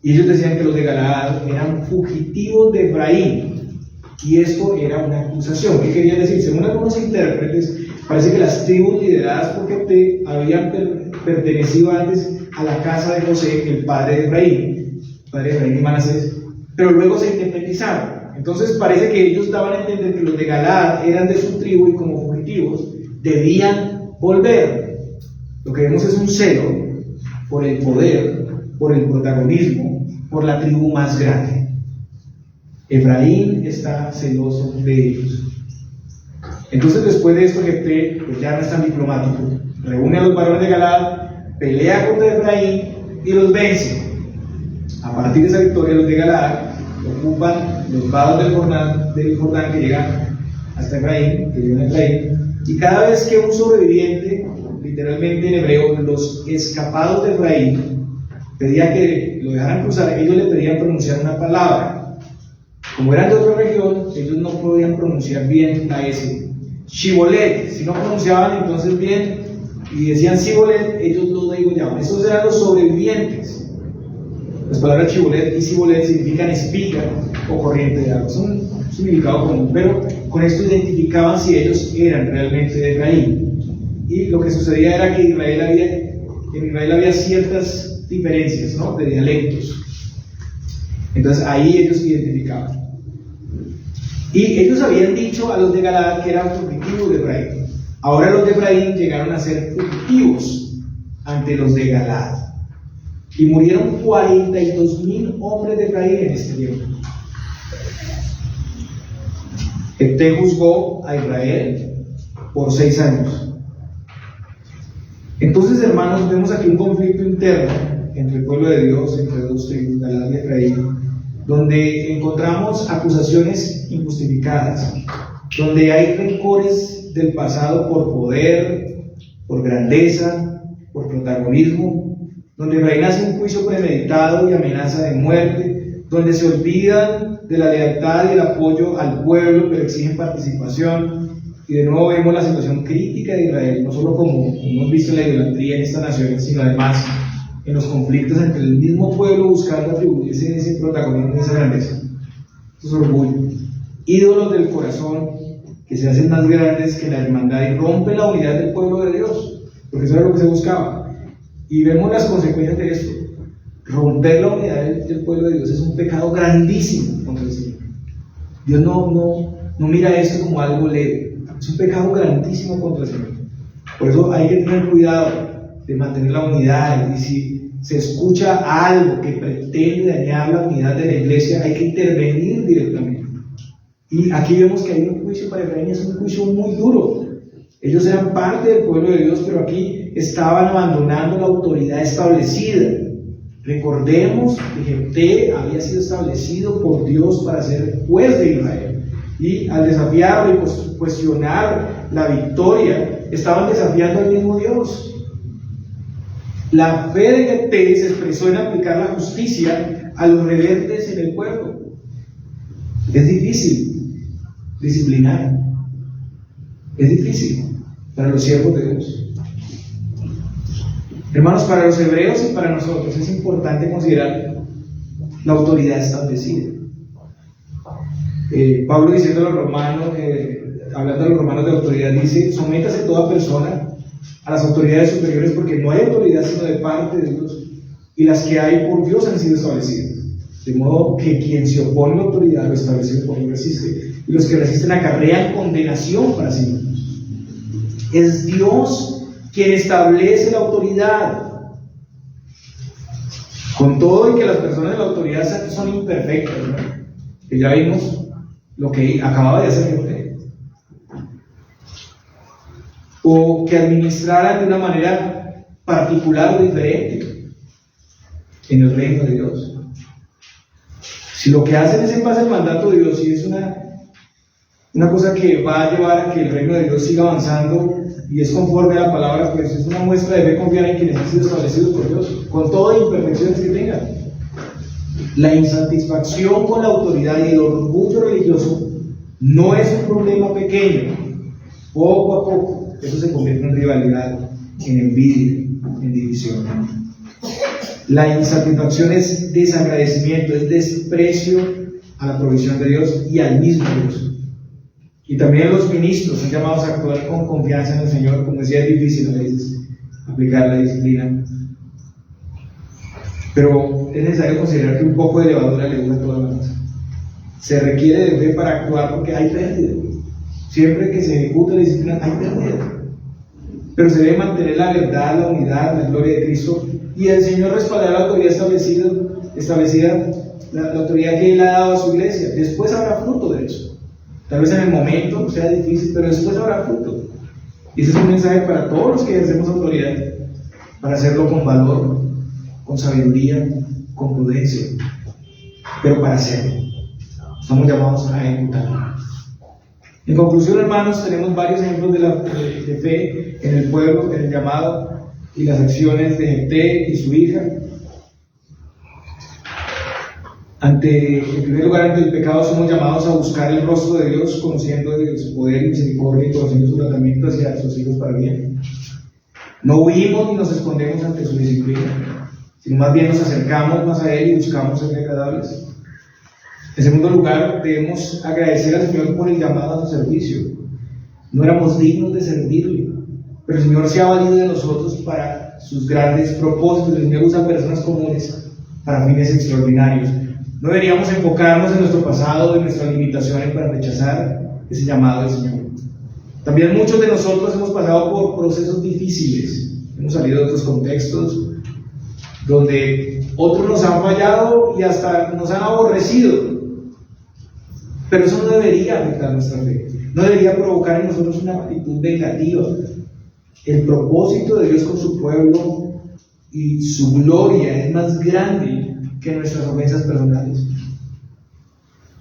Y ellos decían que los de Galaad eran fugitivos de Efraín, y esto era una acusación. ¿Qué quería decir? Según algunos intérpretes, parece que las tribus lideradas por Jefté habían pertenecido antes a la casa de José, el padre de Efraín y Manasés, pero luego se independizaron. Entonces parece que ellos daban a entender que los de Galaad eran de su tribu y como fugitivos debían volver. Lo que vemos es un celo por el poder, por el protagonismo, por la tribu más grande. Efraín está celoso de ellos. Entonces, después de esto, Jefté, pues ya no es tan diplomático, reúne a los varones de Galaad, pelea contra Efraín y los vence. A partir de esa victoria, los de Galaad ocupan los vados del Jordán que llegan hasta Efraín, y cada vez que un sobreviviente, literalmente en hebreo, los escapados de Efraín, pedía que lo dejaran cruzar, ellos le pedían pronunciar una palabra. Como eran de otra región, ellos no podían pronunciar bien la S. Shibolet, si no pronunciaban entonces bien y decían Sibolet, ellos lo degollaban. Esos eran los sobrevivientes. Las palabras Shibolet y Sibolet significan espiga o corriente de agua. Son un significado común, pero con esto identificaban si ellos eran realmente de Efraín. Y lo que sucedía era que en Israel había ciertas diferencias, ¿no?, de dialectos. Entonces ahí ellos identificaban. Y ellos habían dicho a los de Galaad que eran fugitivos de Efraín. Ahora los de Efraín llegaron a ser fugitivos ante los de Galaad. Y murieron 42,000 hombres de Efraín en este tiempo. Jefté juzgó a Israel por 6 años. Entonces, hermanos, vemos aquí un conflicto interno entre el pueblo de Dios, entre dos tribus, Galaad y Efraín, donde encontramos acusaciones injustificadas, donde hay rencores del pasado por poder, por grandeza, por protagonismo, donde Efraín hace un juicio premeditado y amenaza de muerte, donde se olvidan de la lealtad y el apoyo al pueblo, pero exigen participación. Y de nuevo vemos la situación crítica de Israel, no solo como hemos visto en la idolatría en esta nación, sino además en los conflictos entre el mismo pueblo buscando atribuirse ese protagonismo y esa grandeza. Eso es orgullo. Ídolos del corazón que se hacen más grandes que la hermandad y rompen la unidad del pueblo de Dios, porque eso era lo que se buscaba. Y vemos las consecuencias de esto. Romper la unidad del pueblo de Dios es un pecado grandísimo contra el Señor. Dios no mira esto como algo leve, es un pecado grandísimo contra el Señor. Por eso hay que tener cuidado de mantener la unidad, y si se escucha algo que pretende dañar la unidad de la iglesia, hay que intervenir directamente. Y aquí vemos que hay un juicio para Efraín, es un juicio muy duro. Ellos eran parte del pueblo de Dios, pero aquí estaban abandonando la autoridad establecida. Recordemos que Jefté había sido establecido por Dios para ser juez de Israel, y al desafiarlo y cuestionar la victoria, estaban desafiando al mismo Dios. La fe de Jefté se expresó en aplicar la justicia a los rebeldes en el pueblo. Es difícil disciplinar, es difícil para los siervos de Dios. Hermanos, para los hebreos y para nosotros es importante considerar la autoridad establecida. Pablo, diciendo a los romanos, hablando a los romanos de autoridad, dice: sométase toda persona a las autoridades superiores, porque no hay autoridad sino de parte de Dios, y las que hay por Dios han sido establecidas. De modo que quien se opone a la autoridad lo establecido por Dios resiste, y los que resisten acarrean condenación para sí mismos. Es Dios quien establece la autoridad. Con todo y que las personas de la autoridad son imperfectas, ¿no? Que ya vimos lo que acababa de hacer usted, o que administraran de una manera particular o diferente en el reino de Dios. Si lo que hacen es en base al mandato de Dios, y es una cosa que va a llevar a que el reino de Dios siga avanzando y es conforme a la palabra, pues es una muestra de fe confiar en quienes han sido establecidos por Dios, con todas las imperfecciones que tengan. La insatisfacción con la autoridad y el orgullo religioso no es un problema pequeño. Poco a poco, eso se convierte en rivalidad, en envidia, en división. La insatisfacción es desagradecimiento, es desprecio a la provisión de Dios y al mismo Dios. Y también los ministros son llamados a actuar con confianza en el Señor. Como decía, es difícil a veces aplicar la disciplina, pero es necesario considerar que un poco de levadura le dura toda la masa. Se requiere de fe para actuar porque hay pérdida. Siempre que se ejecuta la disciplina hay pérdida, pero se debe mantener la verdad, la unidad, la gloria de Cristo, y el Señor respaldará la autoridad establecida, la autoridad que Él ha dado a su iglesia. Después habrá fruto de eso. Tal vez en el momento sea difícil, pero después habrá fruto. Y ese es un mensaje para todos los que ejercemos autoridad, para hacerlo con valor, con sabiduría, con prudencia, pero para hacerlo. Estamos llamados a ejecutarlo. En conclusión, hermanos, tenemos varios ejemplos de fe en el pueblo, en el llamado y las acciones de Jefté y su hija. En primer lugar, ante el pecado somos llamados a buscar el rostro de Dios, conociendo de su poder y misericordia y conociendo su tratamiento hacia sus hijos para bien. No huimos ni nos escondemos ante su disciplina, sino más bien nos acercamos más a Él y buscamos ser agradables. En segundo lugar, debemos agradecer al Señor por el llamado a su servicio. No éramos dignos de servirle, pero el Señor se ha valido de nosotros para sus grandes propósitos. El Señor usa personas comunes para fines extraordinarios. No deberíamos enfocarnos en nuestro pasado, en nuestras limitaciones para rechazar ese llamado del Señor. También muchos de nosotros hemos pasado por procesos difíciles. Hemos salido de otros contextos donde otros nos han fallado y hasta nos han aborrecido. Pero eso no debería afectar nuestra fe. No debería provocar en nosotros una actitud vengativa. El propósito de Dios con su pueblo y su gloria es más grande que nuestras ofensas personales.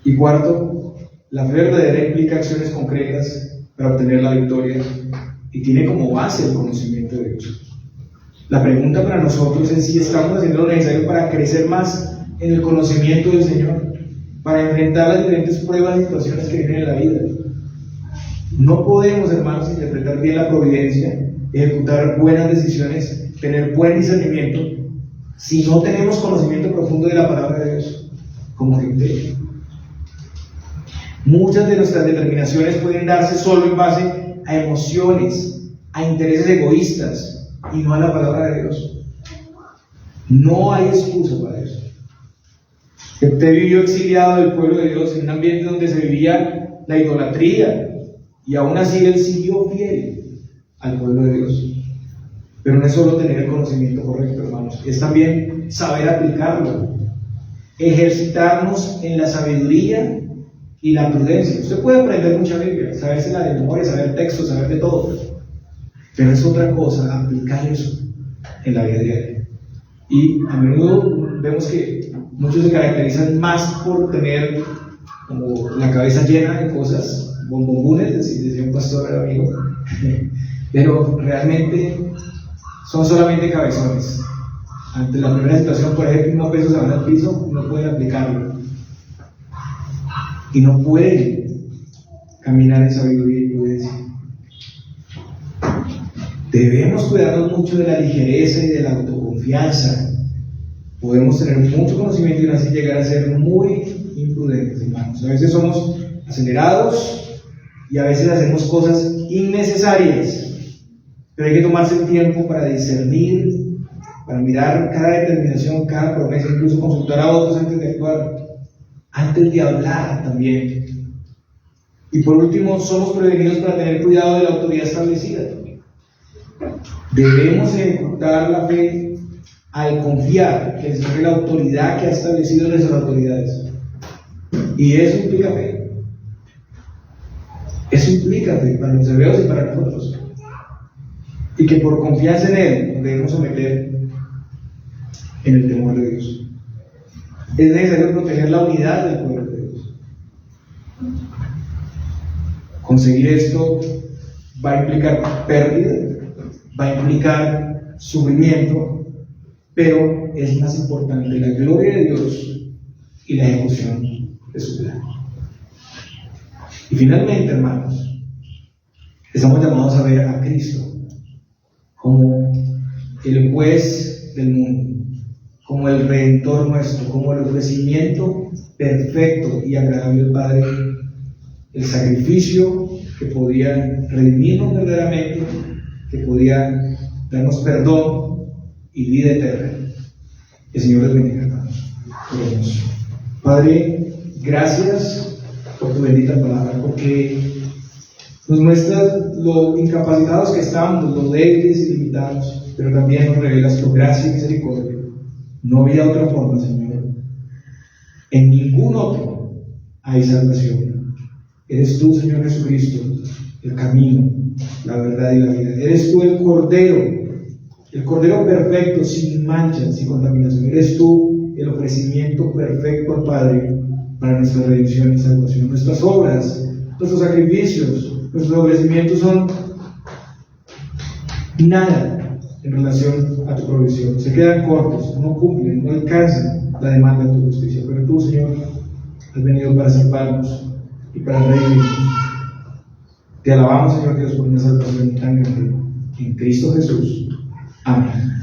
Y cuarto, la fe verdadera implica acciones concretas para obtener la victoria y tiene como base el conocimiento de Dios. La pregunta para nosotros es si estamos haciendo lo necesario para crecer más en el conocimiento del Señor, para enfrentar las diferentes pruebas y situaciones que vienen en la vida. No podemos, hermanos, interpretar bien la providencia, ejecutar buenas decisiones, tener buen discernimiento, si no tenemos conocimiento profundo de la palabra de Dios, como gente. Muchas de nuestras determinaciones pueden darse solo en base a emociones, a intereses egoístas y no a la palabra de Dios. No hay excusa para eso. Jefté vivió exiliado del pueblo de Dios en un ambiente donde se vivía la idolatría, y aún así él siguió fiel al pueblo de Dios. Pero no es solo tener el conocimiento correcto, hermanos, es también saber aplicarlo, ejercitarnos en la sabiduría y la prudencia. Usted puede aprender mucha Biblia, saberse la de memoria, saber textos, saber de todo, pero es otra cosa aplicar eso en la vida diaria. Y a menudo vemos que muchos se caracterizan más por tener como la cabeza llena de cosas, bombombunes, decía un pastor amigo, pero realmente son solamente cabezones. Ante la primera situación, por ejemplo, unos pesos se van al piso, no pueden aplicarlo y no pueden caminar en sabiduría y prudencia. Debemos cuidarnos mucho de la ligereza y de la autoconfianza. Podemos tener mucho conocimiento y así llegar a ser muy imprudentes, hermanos. A veces somos acelerados y a veces hacemos cosas innecesarias, pero hay que tomarse el tiempo para discernir, para mirar cada determinación, cada promesa, incluso consultar a otros antes de actuar, antes de hablar también. Y por último, somos prevenidos para tener cuidado de la autoridad establecida. Debemos ejecutar la fe al confiar que el Señor es la autoridad que ha establecido nuestras autoridades. Y eso implica fe. Eso implica fe para los hebreos y para nosotros. Y que por confianza en Él nos debemos someter en el temor de Dios. Es necesario proteger la unidad del pueblo de Dios. Conseguir esto va a implicar pérdida, va a implicar sufrimiento, pero es más importante la gloria de Dios y la ejecución de su plan. Y finalmente, hermanos, estamos llamados a ver a Cristo como el juez del mundo, como el redentor nuestro, como el ofrecimiento perfecto y agradable al Padre, el sacrificio que podía redimirnos verdaderamente, que podía darnos perdón y vida eterna. El Señor les bendiga, hermanos. Oremos. Padre, gracias por tu bendita palabra, porque nos muestras lo incapacitados que estamos, lo débiles y limitados, pero también nos revelas tu gracia y misericordia. No había otra forma, Señor. En ningún otro hay salvación. Eres tú, Señor Jesucristo, el camino, la verdad y la vida. Eres tú el Cordero perfecto, sin mancha, sin contaminación. Eres tú el ofrecimiento perfecto al Padre para nuestra redención y salvación. Nuestras obras, nuestros sacrificios, nuestros ofrecimientos son nada en relación a tu provisión. Se quedan cortos, no cumplen, no alcanzan la demanda de tu justicia. Pero tú, Señor, has venido para salvarnos y para redimirnos. Te alabamos, Señor Dios, por una salvación tan grande. En Cristo Jesús. Amén.